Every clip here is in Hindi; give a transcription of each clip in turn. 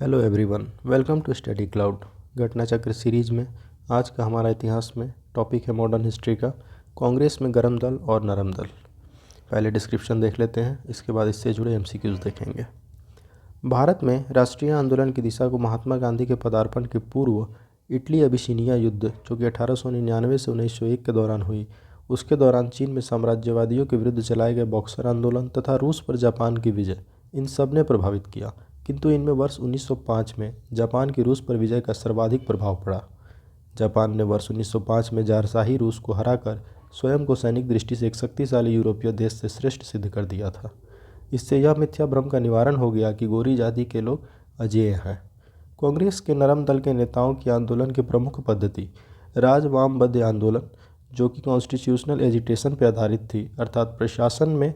Hello everyone, welcome to Study Cloud. घटना चक्र सीरीज में आज का हमारा इतिहास में टॉपिक है मॉडर्न हिस्ट्री का कांग्रेस में गरम दल और नरम दल। पहले डिस्क्रिप्शन देख लेते हैं, इसके बाद इससे जुड़े एमसीक्यूज देखेंगे। भारत में राष्ट्रीय आंदोलन की दिशा को महात्मा गांधी के पदार्पण के पूर्व इटली अबिसिनिया युद्ध, जो कि 1899 से 1901 के दौरान हुई, उसके दौरान चीन में साम्राज्यवादियों के विरुद्ध चलाए गए बॉक्सर आंदोलन तथा रूस पर जापान की विजय, इन सब ने प्रभावित किया। किंतु इनमें वर्ष 1905 में जापान की रूस पर विजय का सर्वाधिक प्रभाव पड़ा। जापान ने वर्ष 1905 में जारशाही रूस को हराकर स्वयं को सैनिक दृष्टि से एक शक्तिशाली यूरोपीय देश से श्रेष्ठ सिद्ध कर दिया था। इससे यह मिथ्या भ्रम का निवारण हो गया कि गोरी जाति के लोग अजेय हैं। कांग्रेस के नरम दल के नेताओं की आंदोलन की प्रमुख पद्धति राजवामबद्ध आंदोलन, जो कि कॉन्स्टिट्यूशनल एजिटेशन पर आधारित थी, प्रशासन में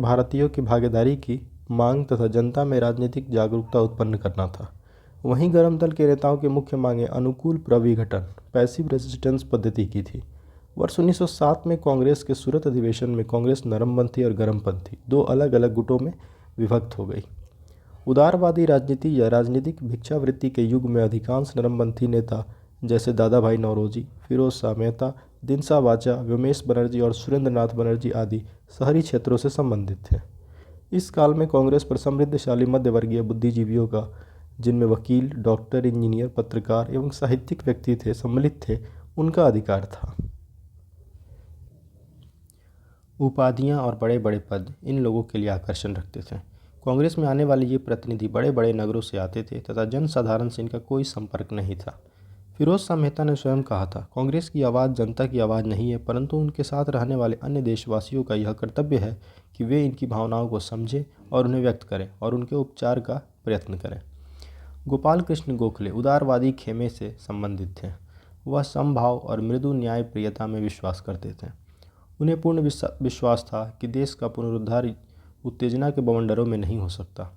भारतीयों की भागीदारी की मांग तथा जनता में राजनीतिक जागरूकता उत्पन्न करना था। वहीं गरम दल के नेताओं की मुख्य मांगें अनुकूल प्रविघटन पैसिव रेजिस्टेंस पद्धति की थी। वर्ष 1907 में कांग्रेस के सूरत अधिवेशन में कांग्रेस नरमपंथी और गरमपंथी दो अलग अलग गुटों में विभक्त हो गई। उदारवादी राजनीति या राजनीतिक भिक्षावृत्ति के युग में अधिकांश नरमपंथी नेता जैसे दादा भाई नौरोजी, फिरोज शाह मेहता, दिनसा वाचा, व्योमेश बनर्जी और सुरेंद्र नाथ बनर्जी आदि शहरी क्षेत्रों से संबंधित थे। इस काल में कांग्रेस पर समृद्धशाली मध्यवर्गीय बुद्धिजीवियों का, जिनमें वकील, डॉक्टर, इंजीनियर, पत्रकार एवं साहित्यिक व्यक्ति थे, सम्मिलित थे, उनका अधिकार था। उपाधियां और बड़े बड़े पद इन लोगों के लिए आकर्षण रखते थे। कांग्रेस में आने वाले ये प्रतिनिधि बड़े बड़े नगरों से आते थे तथा जनसाधारण से इनका कोई संपर्क नहीं था। फिरोज शाह मेहता ने स्वयं कहा था, कांग्रेस की आवाज़ जनता की आवाज़ नहीं है, परंतु उनके साथ रहने वाले अन्य देशवासियों का यह कर्तव्य है कि वे इनकी भावनाओं को समझें और उन्हें व्यक्त करें और उनके उपचार का प्रयत्न करें। गोपाल कृष्ण गोखले उदारवादी खेमे से संबंधित थे। वह समभाव और मृदु न्याय प्रियता में विश्वास करते थे। उन्हें पूर्ण विश्वास था कि देश का पुनरुद्धार उत्तेजना के बवंडरों में नहीं हो सकता।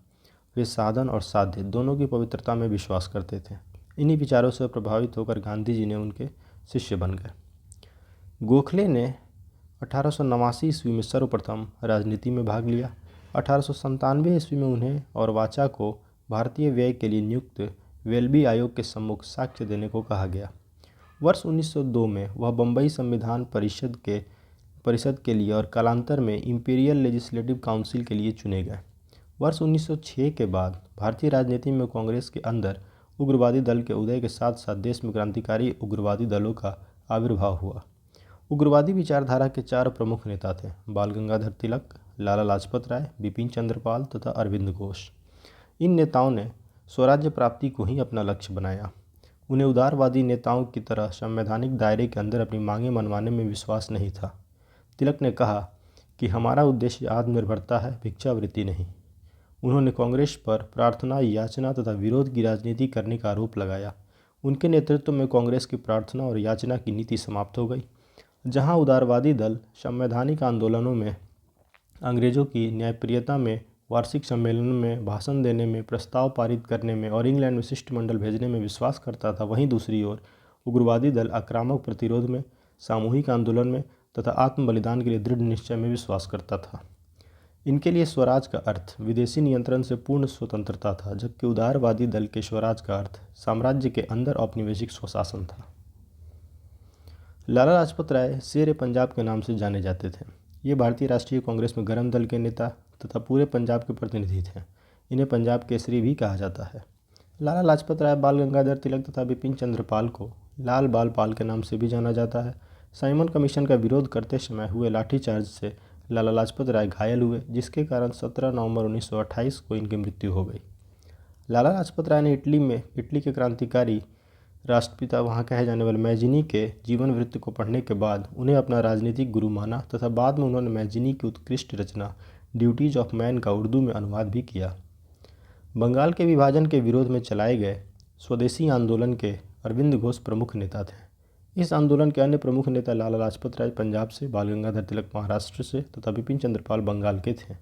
वे साधन और साध्य दोनों की पवित्रता में विश्वास करते थे। इन्हीं विचारों से प्रभावित होकर गांधी जी ने उनके शिष्य बन गए। गोखले ने 1889 ईस्वी में सर्वप्रथम राजनीति में भाग लिया। 1897 ईस्वी में उन्हें और वाचा को भारतीय व्यय के लिए नियुक्त वेल्बी आयोग के सम्मुख साक्ष्य देने को कहा गया। वर्ष 1902 में वह बम्बई संविधान परिषद के लिए और कालांतर में इंपीरियल लेजिस्लेटिव काउंसिल के लिए चुने गए। वर्ष 1906 के बाद भारतीय राजनीति में कांग्रेस के अंदर उग्रवादी दल के उदय के साथ साथ देश में क्रांतिकारी उग्रवादी दलों का आविर्भाव हुआ। उग्रवादी विचारधारा के चार प्रमुख नेता थे: बाल गंगाधर तिलक, लाला लाजपत राय, बिपिन चंद्र पाल तथा अरविंद घोष। इन नेताओं ने स्वराज्य प्राप्ति को ही अपना लक्ष्य बनाया। उन्हें उदारवादी नेताओं की तरह संवैधानिक दायरे के अंदर अपनी मांगें मनवाने में विश्वास नहीं था। तिलक ने कहा कि हमारा उद्देश्य आत्मनिर्भरता है, भिक्षावृत्ति नहीं। उन्होंने कांग्रेस पर प्रार्थना, याचना तथा विरोध की राजनीति करने का आरोप लगाया। उनके नेतृत्व में कांग्रेस की प्रार्थना और याचना की नीति समाप्त हो गई। जहां उदारवादी दल संवैधानिक आंदोलनों में, अंग्रेजों की न्यायप्रियता में, वार्षिक सम्मेलनों में भाषण देने में, प्रस्ताव पारित करने में और इंग्लैंड में शिष्टमंडल भेजने में विश्वास करता था, वहीं दूसरी ओर उग्रवादी दल आक्रामक प्रतिरोध में, सामूहिक आंदोलन में तथा आत्म बलिदान के लिए दृढ़ निश्चय में विश्वास करता था। इनके लिए स्वराज का अर्थ विदेशी नियंत्रण से पूर्ण स्वतंत्रता था, जबकि उदारवादी दल के स्वराज का अर्थ साम्राज्य के अंदर औपनिवेशिक स्वशासन था। लाला लाजपत राय शेर पंजाब के नाम से जाने जाते थे। ये भारतीय राष्ट्रीय कांग्रेस में गरम दल के नेता तथा पूरे पंजाब के प्रतिनिधि थे। इन्हें पंजाब केसरी भी कहा जाता है। लाला लाजपत राय बाल गंगाधर तिलक तथा बिपिन चंद्र पाल को लाल बाल पाल के नाम से भी जाना जाता है। साइमन कमीशन का विरोध करते समय हुए लाठीचार्ज से लाला लाजपत राय घायल हुए, जिसके कारण 17 नवंबर 1928 को इनकी मृत्यु हो गई। लाला लाजपत राय ने इटली के क्रांतिकारी राष्ट्रपिता वहाँ कहे जाने वाले मैजिनी के जीवन वृत्त को पढ़ने के बाद उन्हें अपना राजनीतिक गुरु माना तथा बाद में उन्होंने मैजिनी की उत्कृष्ट रचना ड्यूटीज ऑफ मैन का उर्दू में अनुवाद भी किया। बंगाल के विभाजन के विरोध में चलाए गए स्वदेशी आंदोलन के अरविंद घोष प्रमुख नेता थे। इस आंदोलन के अन्य प्रमुख नेता लाला लाजपत राय पंजाब से, बाल गंगाधर तिलक महाराष्ट्र से तथा बिपिन चंद्र पाल बंगाल के थे।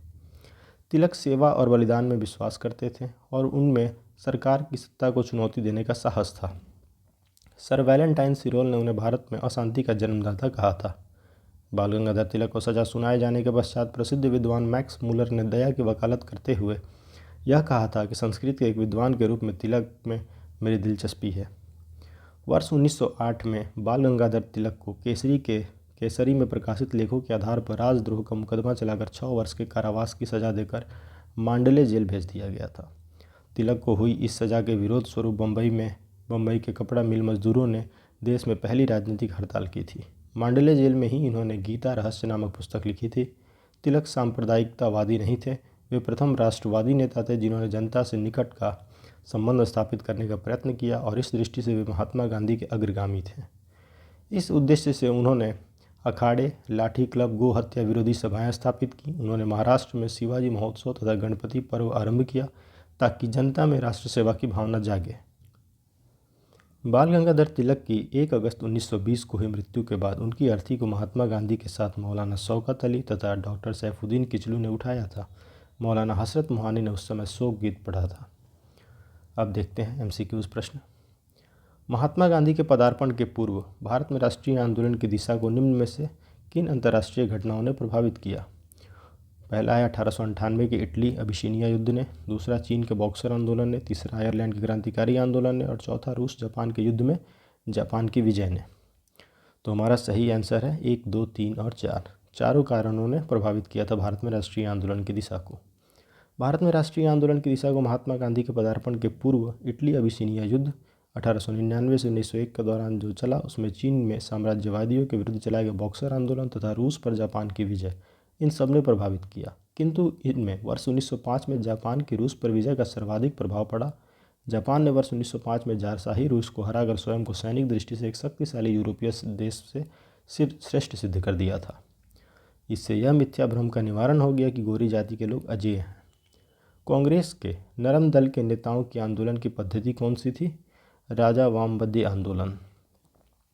तिलक सेवा और बलिदान में विश्वास करते थे और उनमें सरकार की सत्ता को चुनौती देने का साहस था। सर वैलेंटाइन सिरोल ने उन्हें भारत में अशांति का जन्मदाता कहा था। बाल गंगाधर तिलक को सजा सुनाए जाने के पश्चात प्रसिद्ध विद्वान मैक्स मूलर ने दया की वकालत करते हुए यह कहा था कि संस्कृत के एक विद्वान के रूप में तिलक में मेरी दिलचस्पी है। वर्ष 1908 में बाल गंगाधर तिलक को केसरी में प्रकाशित लेखों के आधार पर राजद्रोह का मुकदमा चलाकर 6 वर्ष के कारावास की सजा देकर मांडले जेल भेज दिया गया था। तिलक को हुई इस सजा के विरोध स्वरूप बम्बई के कपड़ा मिल मजदूरों ने देश में पहली राजनीतिक हड़ताल की थी। मांडले जेल में ही इन्होंने गीता रहस्य नामक पुस्तक लिखी थी। तिलक सांप्रदायिकतावादी नहीं थे, वे प्रथम राष्ट्रवादी नेता थे जिन्होंने जनता से निकट का संबंध स्थापित करने का प्रयत्न किया और इस दृष्टि से वे महात्मा गांधी के अग्रगामी थे। इस उद्देश्य से उन्होंने अखाड़े, लाठी क्लब, गो हत्या विरोधी सभाएं स्थापित की। उन्होंने महाराष्ट्र में शिवाजी महोत्सव तथा गणपति पर्व आरंभ किया ताकि जनता में राष्ट्र सेवा की भावना जागे। बाल गंगाधर तिलक की 1 अगस्त 1920 को हुई मृत्यु के बाद उनकी अर्थी को महात्मा गांधी के साथ मौलाना शौकत अली तथा डॉक्टर सैफुद्दीन किचलू ने उठाया था। मौलाना हसरत मोहानी ने उस समय शोक गीत पढ़ा था। अब देखते हैं एमसीक्यूज प्रश्न। महात्मा गांधी के पदार्पण के पूर्व भारत में राष्ट्रीय आंदोलन की दिशा को निम्न में से किन अंतर्राष्ट्रीय घटनाओं ने प्रभावित किया? पहला है 1898 के इटली अबिसीनिया युद्ध ने, दूसरा चीन के बॉक्सर आंदोलन ने, तीसरा आयरलैंड के क्रांतिकारी आंदोलन ने और चौथा रूस जापान के युद्ध में जापान की विजय ने। तो हमारा सही आंसर है 1, 2, 3 और 4। चारों कारणों ने प्रभावित किया था भारत में राष्ट्रीय आंदोलन की दिशा को। भारत में राष्ट्रीय आंदोलन की दिशा को महात्मा गांधी के पदार्पण के पूर्व इटली अबिसीनिया युद्ध 1899 से 1901 के दौरान जो चला उसमें चीन में साम्राज्यवादियों के विरुद्ध चलाए गए बॉक्सर आंदोलन तथा रूस पर जापान की विजय, इन सब ने प्रभावित किया। किंतु इनमें वर्ष 1905 में जापान की रूस पर विजय का सर्वाधिक प्रभाव पड़ा। जापान ने वर्ष 1905 में जारशाही रूस को हराकर स्वयं को सैनिक दृष्टि से एक शक्तिशाली यूरोपीय देश से श्रेष्ठ सिद्ध कर दिया था। इससे यह मिथ्या भ्रम का निवारण हो गया कि गोरी जाति के लोग अजेय हैं। कांग्रेस के नरम दल के नेताओं की आंदोलन की पद्धति कौन सी थी? राजा वामबद्दी आंदोलन,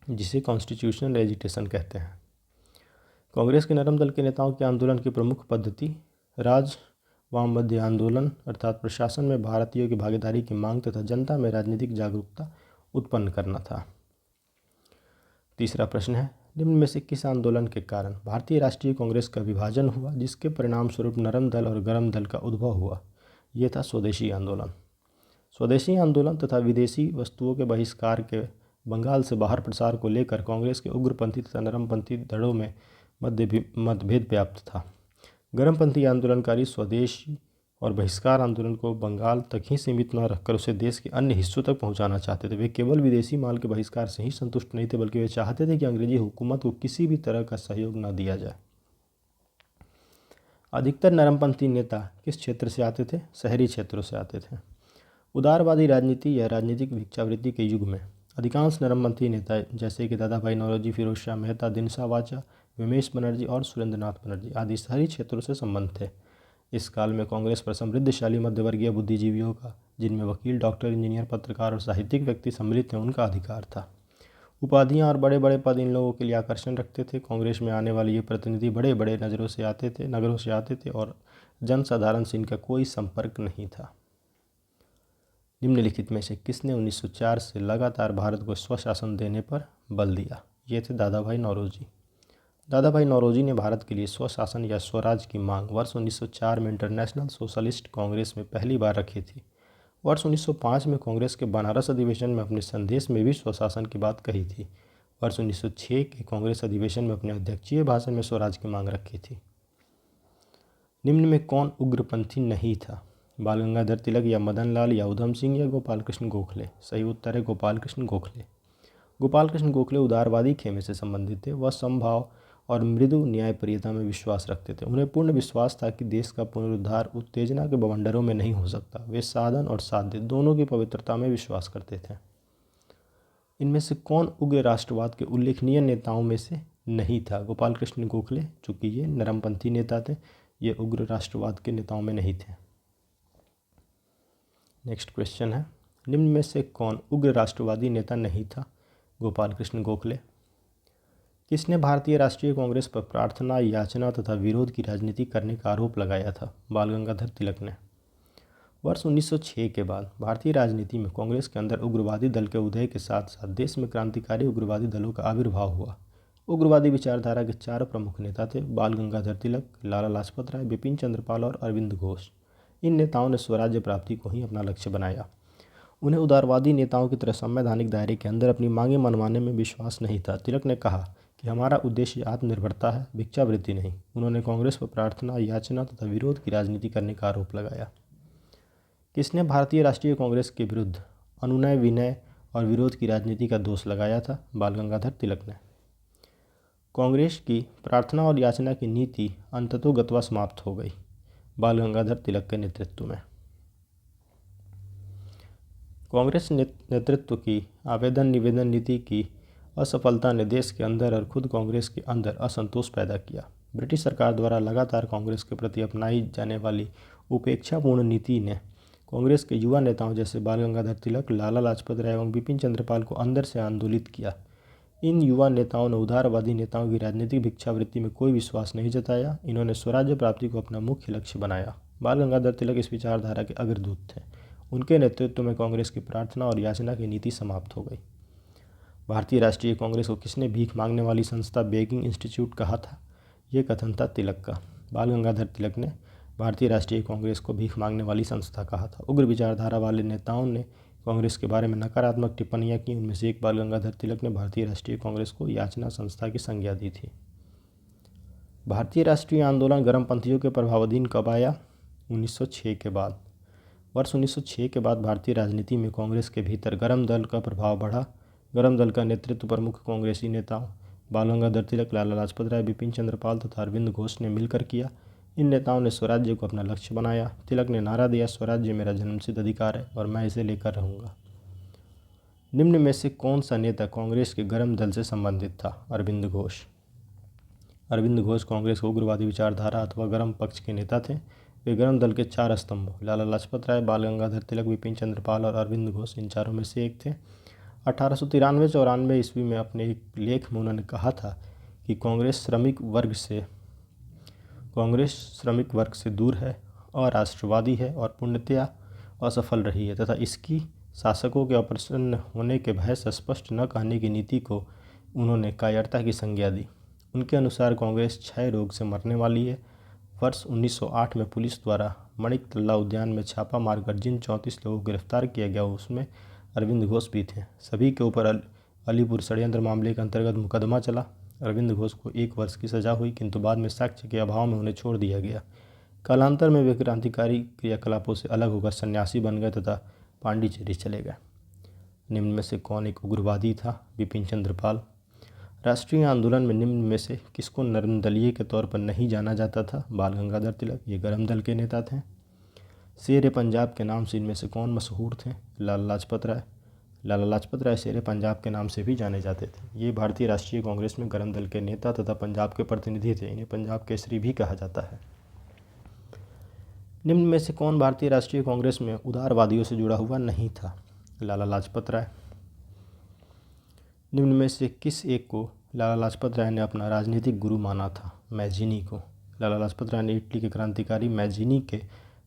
जिसे कॉन्स्टिट्यूशनल एजिटेशन कहते हैं। कांग्रेस के नरम दल के नेताओं के आंदोलन की प्रमुख पद्धति राज वामबद्दी आंदोलन अर्थात प्रशासन में भारतीयों की भागीदारी की मांग तथा जनता में राजनीतिक जागरूकता उत्पन्न करना था। तीसरा प्रश्न है, निम्न में से किस आंदोलन के कारण भारतीय राष्ट्रीय कांग्रेस का विभाजन हुआ जिसके परिणाम स्वरूप नरम दल और गरम दल का उद्भव हुआ? ये था स्वदेशी आंदोलन। स्वदेशी आंदोलन तथा विदेशी वस्तुओं के बहिष्कार के बंगाल से बाहर प्रसार को लेकर कांग्रेस के उग्रपंथी तथा नरमपंथी धड़ों में मतभेद व्याप्त था। गरमपंथी आंदोलनकारी स्वदेशी और बहिष्कार आंदोलन को बंगाल तक ही सीमित न रखकर उसे देश के अन्य हिस्सों तक पहुंचाना चाहते थे। वे केवल विदेशी माल के बहिष्कार से ही संतुष्ट नहीं थे, बल्कि वे चाहते थे कि अंग्रेजी हुकूमत को किसी भी तरह का सहयोग न दिया जाए। अधिकतर नरमपंथी नेता किस क्षेत्र से आते थे? शहरी क्षेत्रों से आते थे। उदारवादी राजनीति या राजनीतिक भिक्षावृत्ति के युग में अधिकांश नरमपंथी नेता जैसे कि दादा भाई नौरोजी, फिरोज शाह मेहता, दिनसा वाचा, विमेश बनर्जी और सुरेंद्रनाथ बनर्जी आदि शहरी क्षेत्रों से संबंध थे। इस काल में कांग्रेस पर समृद्धशाली मध्यवर्गीय बुद्धिजीवियों का, जिनमें वकील, डॉक्टर, इंजीनियर, पत्रकार और साहित्यिक व्यक्ति सम्मिलित हैं, उनका अधिकार था। उपाधियां और बड़े बड़े पद इन लोगों के लिए आकर्षण रखते थे। कांग्रेस में आने वाले ये प्रतिनिधि बड़े बड़े नगरों से आते थे और जनसाधारण से इनका कोई संपर्क नहीं था। निम्नलिखित में से किसने 1904 से लगातार भारत को स्वशासन देने पर बल दिया? ये थे दादा भाई नौरोजी। दादा भाई नौरोजी ने भारत के लिए स्वशासन या स्वराज की मांग वर्ष 1904 में इंटरनेशनल सोशलिस्ट कांग्रेस में पहली बार रखी थी। वर्ष 1905 में कांग्रेस के बनारस अधिवेशन में अपने संदेश में भी स्वशासन की बात कही थी। वर्ष 1906 के कांग्रेस अधिवेशन में अपने अध्यक्षीय भाषण में स्वराज की मांग रखी थी। निम्न में कौन उग्रपंथी नहीं था? बाल गंगाधर तिलक या मदन लाल या उधम सिंह या गोपाल कृष्ण गोखले? सही उत्तर है गोपाल कृष्ण गोखले। गोपाल कृष्ण गोखले उदारवादी खेमे से संबंधित थे। वह समभाव और मृदु न्यायप्रियता में विश्वास रखते थे। उन्हें पूर्ण विश्वास था कि देश का पुनरुद्धार उत्तेजना के बवंडरों में नहीं हो सकता। वे साधन और साध्य दोनों की पवित्रता में विश्वास करते थे। इनमें से कौन उग्र राष्ट्रवाद के उल्लेखनीय नेताओं में से नहीं था? गोपाल कृष्ण गोखले, चूँकि ये नरमपंथी नेता थे, ये उग्र राष्ट्रवाद के नेताओं में नहीं थे। नेक्स्ट क्वेश्चन है, निम्न में से कौन उग्र राष्ट्रवादी नेता नहीं था? गोपाल कृष्ण गोखले। किसने भारतीय राष्ट्रीय कांग्रेस पर प्रार्थना, याचना तथा विरोध की राजनीति करने का आरोप लगाया था? बाल गंगाधर तिलक ने। वर्ष 1906 के बाद भारतीय राजनीति में कांग्रेस के अंदर उग्रवादी दल के उदय के साथ साथ देश में क्रांतिकारी उग्रवादी दलों का आविर्भाव हुआ। उग्रवादी विचारधारा के 4 प्रमुख नेता थे: बाल गंगाधर तिलक, लाला लाजपत राय, बिपिन चंद्रपाल और अरविंद घोष। इन नेताओं ने स्वराज्य प्राप्ति को ही अपना लक्ष्य बनाया। उन्हें उदारवादी नेताओं की तरह संवैधानिक दायरे के अंदर अपनी मांगें मनवाने में विश्वास नहीं था। तिलक ने कहा कि हमारा उद्देश्य आत्मनिर्भरता है, भिक्षावृत्ति नहीं। उन्होंने कांग्रेस पर प्रार्थना, याचना तथा विरोध की राजनीति करने का आरोप लगाया। किसने भारतीय राष्ट्रीय कांग्रेस के विरुद्ध अनुनय, विनय और विरोध की राजनीति का दोष लगाया था? बाल गंगाधर तिलक ने। कांग्रेस की प्रार्थना और याचना की नीति अंततोगत्वा समाप्त हो गई, बाल गंगाधर तिलक के नेतृत्व में। कांग्रेस नेतृत्व की आवेदन निवेदन नीति की असफलता ने देश के अंदर और खुद कांग्रेस के अंदर असंतोष पैदा किया। ब्रिटिश सरकार द्वारा लगातार कांग्रेस के प्रति अपनाई जाने वाली उपेक्षापूर्ण नीति ने कांग्रेस के युवा नेताओं जैसे बाल गंगाधर तिलक, लाला लाजपत राय एवं बिपिन चंद्रपाल को अंदर से आंदोलित किया। इन युवा नेताओं ने उदारवादी नेताओं की राजनीतिक भिक्षावृत्ति में कोई विश्वास नहीं जताया। इन्होंने स्वराज्य प्राप्ति को अपना मुख्य लक्ष्य बनाया। बाल गंगाधर तिलक इस विचारधारा के अग्रदूत थे। उनके नेतृत्व में कांग्रेस की प्रार्थना और याचना की नीति समाप्त हो गई। भारतीय राष्ट्रीय कांग्रेस को किसने भीख मांगने वाली संस्था, बेगिंग इंस्टीट्यूट कहा था? ये कथन था तिलक का। बाल गंगाधर तिलक ने भारतीय राष्ट्रीय कांग्रेस को भीख मांगने वाली संस्था कहा था। उग्र विचारधारा वाले नेताओं ने कांग्रेस के बारे में नकारात्मक टिप्पणियां की। उनमें से एक बाल गंगाधर तिलक ने भारतीय राष्ट्रीय कांग्रेस को याचना संस्था की संज्ञा दी थी। भारतीय राष्ट्रीय आंदोलन गर्मपंथियों के प्रभावाधीन कब आया? 1906 के बाद। वर्ष 1906 के बाद भारतीय राजनीति में कांग्रेस के भीतर गर्म दल का प्रभाव बढ़ा। गर्म दल का नेतृत्व प्रमुख कांग्रेसी नेताओं बाल गंगाधर तिलक, लाला लाजपत राय, बिपिन चंद्रपाल तथा अरविंद घोष ने मिलकर किया। इन नेताओं ने स्वराज्य को अपना लक्ष्य बनाया। तिलक ने नारा दिया, स्वराज्य मेरा जन्मसिद्ध अधिकार है और मैं इसे लेकर रहूँगा। निम्न में से कौन सा नेता कांग्रेस के गर्म दल से संबंधित था? अरविंद घोष। अरविंद घोष कांग्रेस के उग्रवादी विचारधारा अथवा गर्म पक्ष के नेता थे। वे गर्म दल के 4 स्तंभों लाला लाजपत राय, बाल गंगाधर तिलक, बिपिन चंद्रपाल और अरविंद घोष, इन चारों में से एक थे। 1893-94 ईस्वी में अपने एक लेख में उन्होंने कहा था कि कांग्रेस श्रमिक वर्ग से दूर है, अराष्ट्रवादी है और पूर्णतया असफल रही है तथा इसकी शासकों के अप्रसन्न होने के भय से स्पष्ट न कहने की नीति को उन्होंने कायरता की संज्ञा दी। उनके अनुसार कांग्रेस क्षय रोग से मरने वाली है। वर्ष 1908 में पुलिस द्वारा मणिक तल्ला उद्यान में छापा मारकर जिन 34 लोगों को गिरफ्तार किया गया उसमें अरविंद घोष भी थे। सभी के ऊपर अलीपुर षड्यंत्र मामले के अंतर्गत मुकदमा चला। अरविंद घोष को 1 वर्ष की सजा हुई, किंतु बाद में साक्ष्य के अभाव में उन्हें छोड़ दिया गया। कालांतर में वे क्रांतिकारी क्रियाकलापों से अलग होकर सन्यासी बन गए तथा पांडिचेरी चले गए। निम्न में से कौन एक उग्रवादी था? बिपिन चंद्रपाल। राष्ट्रीय आंदोलन में निम्न में से किसको नरमदलीय के तौर पर नहीं जाना जाता था? बाल गंगाधर तिलक। ये गर्म दल के नेता थे। शेर पंजाब के नाम से इनमें से कौन मशहूर थे? लाला लाजपत राय। लाला लाजपत राय शेर पंजाब के नाम से भी जाने जाते थे। ये भारतीय राष्ट्रीय कांग्रेस में गर्म दल के नेता तथा पंजाब के प्रतिनिधि थे। इन्हें पंजाब केसरी भी कहा जाता है। निम्न में से कौन भारतीय राष्ट्रीय कांग्रेस में उदारवादियों से जुड़ा हुआ नहीं था? लाला लाजपत राय। निम्न में से किस एक को लाला लाजपत राय ने अपना राजनीतिक गुरु माना था? मैजिनी को। लाला लाजपत राय ने इटली के क्रांतिकारी मैजिनी के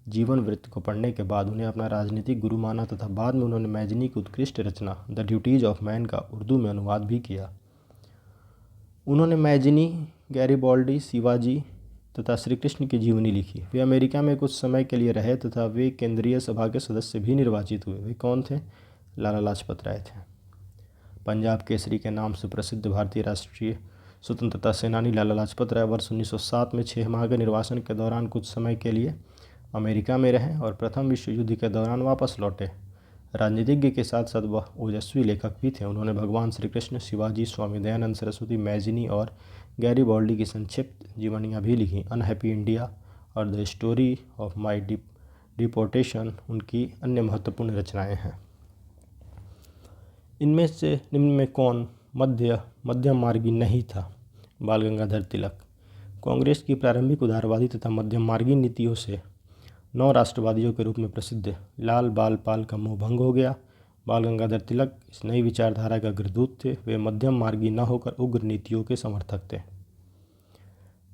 जीवन वृत्त को पढ़ने के बाद उन्हें अपना राजनीतिक गुरु माना तथा बाद में उन्होंने मैजिनी की उत्कृष्ट रचना द ड्यूटीज ऑफ मैन का उर्दू में अनुवाद भी किया। उन्होंने मैजिनी, गैरिबाल्डी, शिवाजी तथा श्री कृष्ण की जीवनी लिखी। वे अमेरिका में कुछ समय के लिए रहे तथा वे केंद्रीय सभा के सदस्य भी निर्वाचित हुए। वे कौन थे? लाला लाजपत राय थे। पंजाब केसरी के नाम से प्रसिद्ध भारतीय राष्ट्रीय स्वतंत्रता सेनानी लाला लाजपत राय वर्ष 1907 में 6 माह के निर्वासन के दौरान कुछ समय के लिए अमेरिका में रहे और प्रथम विश्व युद्ध के दौरान वापस लौटे। राजनीतिज्ञ के साथ साथ वह ओजस्वी लेखक भी थे। उन्होंने भगवान श्री कृष्ण, शिवाजी, स्वामी दयानंद सरस्वती, मैजिनी और गैरिबाल्डी की संक्षिप्त जीवनियाँ भी लिखीं। अनहैप्पी इंडिया और the story of my deportation उनकी अन्य महत्वपूर्ण रचनाएँ हैं। इनमें से निम्न में कौन मध्यम मार्गी नहीं था? बाल गंगाधर तिलक। कांग्रेस की प्रारंभिक उदारवादी तथा मध्यम मार्गी नीतियों से 9 राष्ट्रवादियों के रूप में प्रसिद्ध लाल बाल पाल का मोह भंग हो गया। बाल गंगाधर तिलक इस नई विचारधारा का अग्रदूत थे। वे मध्यम मार्गी न होकर उग्र नीतियों के समर्थक थे।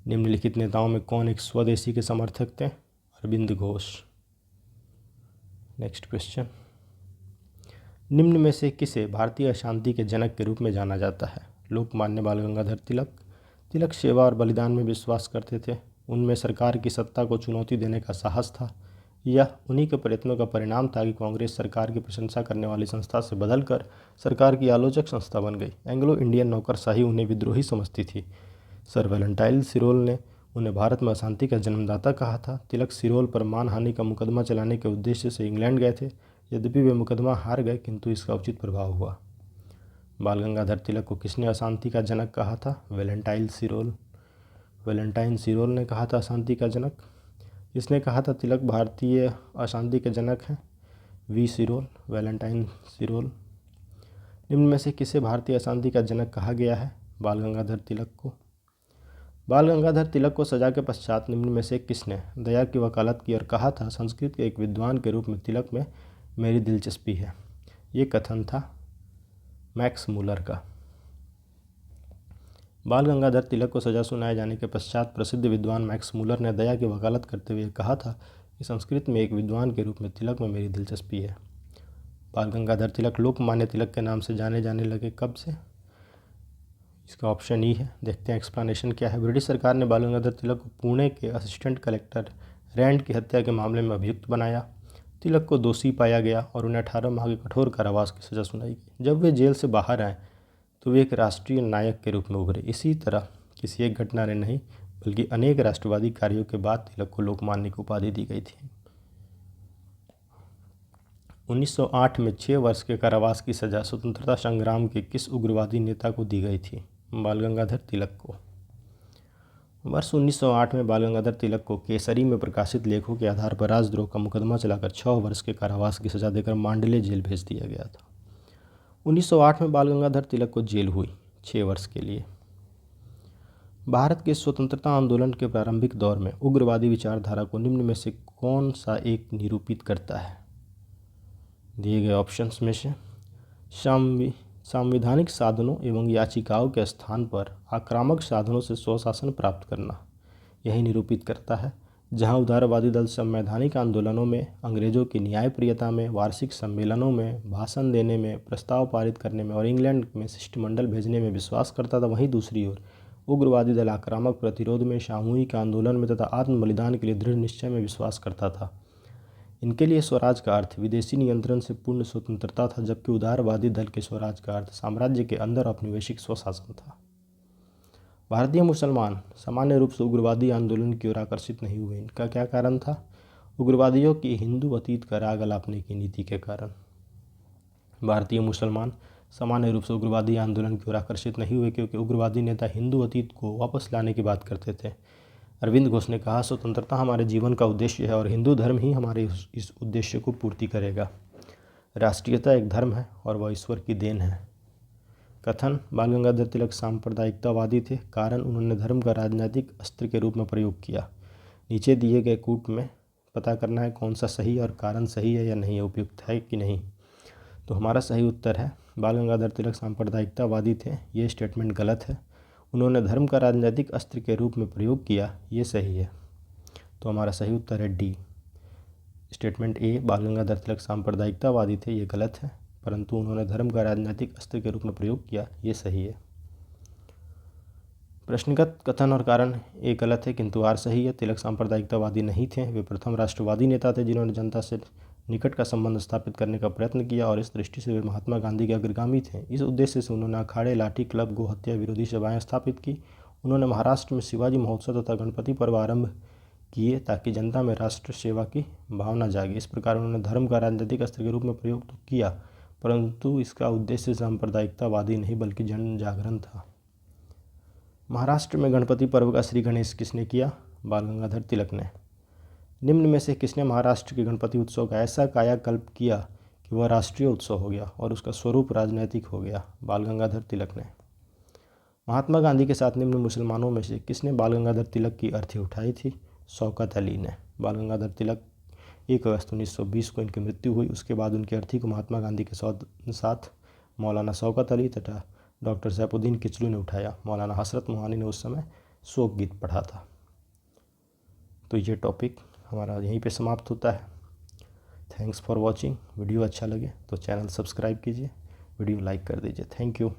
निम्नलिखित नेताओं में कौन एक स्वदेशी के समर्थक थे? अरविंद घोष। नेक्स्ट क्वेश्चन, निम्न में से किसे भारतीय अशांति के जनक के रूप में जाना जाता है? लोकमान्य बाल गंगाधर तिलक सेवा और बलिदान में विश्वास करते थे। उनमें सरकार की सत्ता को चुनौती देने का साहस था। यह उन्हीं के प्रयत्नों का परिणाम था कि कांग्रेस सरकार की प्रशंसा करने वाली संस्था से बदलकर सरकार की आलोचक संस्था बन गई। एंग्लो इंडियन नौकरशाही उन्हें विद्रोही समझती थी। सर वैलेंटाइन सिरोल ने उन्हें भारत में अशांति का जन्मदाता कहा था। तिलक सिरोल पर मानहानि का मुकदमा चलाने के उद्देश्य से इंग्लैंड गए थे। यद्यपि वे मुकदमा हार गए, किंतु इसका उचित प्रभाव हुआ। बाल गंगाधर तिलक को किसने अशांति का जनक कहा था? वैलेंटाइन सिरोल ने कहा था अशांति का जनक। इसने कहा था तिलक भारतीय अशांति के जनक हैं? We सिरोल, Valentine सिरोल। निम्न में से किसे भारतीय अशांति का जनक कहा गया है? बाल गंगाधर तिलक को। बाल गंगाधर तिलक को सजा के पश्चात निम्न में से किसने दया की वकालत की और कहा था संस्कृत के एक विद्वान के रूप में तिलक में मेरी दिलचस्पी है? ये कथन था मैक्स मूलर का। बाल गंगाधर तिलक को सजा सुनाए जाने के पश्चात प्रसिद्ध विद्वान मैक्स मूलर ने दया की वकालत करते हुए कहा था कि संस्कृत में एक विद्वान के रूप में तिलक में मेरी दिलचस्पी है। बाल गंगाधर तिलक लोकमान्य तिलक के नाम से जाने जाने लगे कब से? इसका ऑप्शन ई है। देखते हैं एक्सप्लेनेशन क्या है। ब्रिटिश सरकार ने बाल गंगाधर तिलक को पुणे के असिस्टेंट कलेक्टर रैंड की हत्या के मामले में अभियुक्त बनाया। तिलक को दोषी पाया गया और उन्हें 18 माह के कठोर कारावास की सज़ा सुनाई गई। जब वे जेल से बाहर आए तो वे एक राष्ट्रीय नायक के रूप में उभरे। इसी तरह किसी एक घटना ने नहीं बल्कि अनेक राष्ट्रवादी कार्यों के बाद तिलक को लोकमान्य की उपाधि दी गई थी। 1908 में 6 वर्ष के कारावास की सज़ा स्वतंत्रता संग्राम के किस उग्रवादी नेता को दी गई थी? बाल गंगाधर तिलक को। वर्ष 1908 में बाल गंगाधर तिलक को केसरी में प्रकाशित लेखों के आधार पर राजद्रोह का मुकदमा चलाकर 6 वर्ष के कारावास की सजा देकर मांडले जेल भेज दिया गया था। 1908 में बाल गंगाधर तिलक को जेल हुई 6 वर्ष के लिए। भारत के स्वतंत्रता आंदोलन के प्रारंभिक दौर में उग्रवादी विचारधारा को निम्न में से कौन सा एक निरूपित करता है? दिए गए ऑप्शंस में से संवैधानिक साधनों एवं याचिकाओं के स्थान पर आक्रामक साधनों से स्वशासन प्राप्त करना यही निरूपित करता है। जहां उदारवादी दल संवैधानिक आंदोलनों में, अंग्रेजों की न्यायप्रियता में, वार्षिक सम्मेलनों में, भाषण देने में, प्रस्ताव पारित करने में और इंग्लैंड में शिष्टमंडल भेजने में विश्वास करता था, वहीं दूसरी ओर उग्रवादी दल आक्रामक प्रतिरोध में, सामूहिक आंदोलन में तथा आत्म बलिदान के लिए दृढ़ निश्चय में विश्वास करता था। इनके लिए स्वराज का अर्थ विदेशी नियंत्रण से पूर्ण स्वतंत्रता था, जबकि उदारवादी दल के स्वराज का अर्थ साम्राज्य के अंदर औपनिवेशिक स्वशासन था। भारतीय मुसलमान सामान्य रूप से उग्रवादी आंदोलन की ओर आकर्षित नहीं हुए। इनका क्या कारण था? उग्रवादियों की हिंदू अतीत का राग अलापने की नीति के कारण। भारतीय मुसलमान सामान्य रूप से उग्रवादी आंदोलन की ओर आकर्षित नहीं हुए क्योंकि उग्रवादी नेता हिंदू अतीत को वापस लाने की बात करते थे। अरविंद घोष ने कहा, स्वतंत्रता हमारे जीवन का उद्देश्य है और हिंदू धर्म ही हमारे इस उद्देश्य को पूर्ति करेगा। राष्ट्रीयता एक धर्म है और वह ईश्वर की देन है। कथन, बाल गंगाधर तिलक सांप्रदायिकतावादी थे, कारण उन्होंने धर्म का राजनीतिक अस्त्र के रूप में प्रयोग किया। नीचे दिए गए कूट में पता करना है कौन सा सही और कारण सही है या नहीं, उपयुक्त है कि नहीं। तो हमारा सही उत्तर है बाल गंगाधर तिलक सांप्रदायिकतावादी थे। ये स्टेटमेंट गलत है। उन्होंने धर्म का राजनीतिक अस्त्र के रूप में प्रयोग किया, ये सही है। तो हमारा सही उत्तर है डी। स्टेटमेंट ए, बाल गंगाधर तिलक सांप्रदायिकतावादी थे, ये गलत है, परंतु उन्होंने धर्म का राजनीतिक अस्त्र के रूप में प्रयोग किया, ये सही है। प्रश्नगत कथन और कारण ए गलत है किंतु आर सही है। तिलक सांप्रदायिकतावादी नहीं थे। वे प्रथम राष्ट्रवादी नेता थे जिन्होंने जनता से निकट का संबंध स्थापित करने का प्रयत्न किया और इस दृष्टि से वे महात्मा गांधी के अग्रगामी थे। इस उद्देश्य से उन्होंने अखाड़े, लाठी, क्लब, गोहत्या विरोधी सभाएं स्थापित की। उन्होंने महाराष्ट्र में शिवाजी महोत्सव तथा गणपति पर्व आरंभ किए ताकि जनता में राष्ट्र सेवा की भावना जागे। इस प्रकार उन्होंने धर्म का राजनीतिक अस्त्र के रूप में प्रयोग तो किया, परंतु इसका उद्देश्य सांप्रदायिकतावादी नहीं बल्कि जन जागरण था। महाराष्ट्र में गणपति पर्व का श्री गणेश किसने किया? बाल गंगाधर तिलक ने। निम्न में से किसने महाराष्ट्र के गणपति उत्सव का ऐसा कायाकल्प किया कि वह राष्ट्रीय उत्सव हो गया और उसका स्वरूप राजनैतिक हो गया? बाल गंगाधर तिलक ने। महात्मा गांधी के साथ निम्न मुसलमानों में से किसने बाल गंगाधर तिलक की अर्थी उठाई थी? शौकत अली ने। बाल गंगाधर तिलक 1 अगस्त 1920 को इनकी मृत्यु हुई। उसके बाद उनकी अर्थी को महात्मा गांधी के साथ मौलाना शौकत अली तथा डॉक्टर सैफुद्दीन किचलू ने उठाया। मौलाना हसरत मोहानी ने उस समय शोक गीत पढ़ा था। तो ये टॉपिक हमारा यहीं पे समाप्त होता है। Thanks for watching. वीडियो अच्छा लगे तो चैनल सब्सक्राइब कीजिए, वीडियो लाइक कर दीजिए। Thank you.